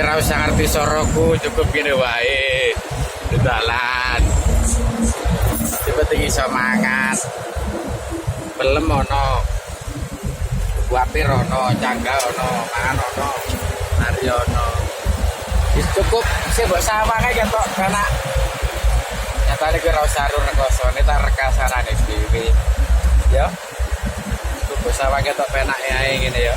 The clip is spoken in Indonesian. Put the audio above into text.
ora usah ngerti soroku, cukup gini wae. Dalan. Cepet iki iso mangan. Pelem ono. Buapir ono, cangga ono, mangan ono, nari ono. Wis cukup sih mbok sawang ae ketok karena nyatane kuwi ora usah rekosone tak rekasarane dhewe. Ya. Cukup sawang ketok penake ae ngene ya.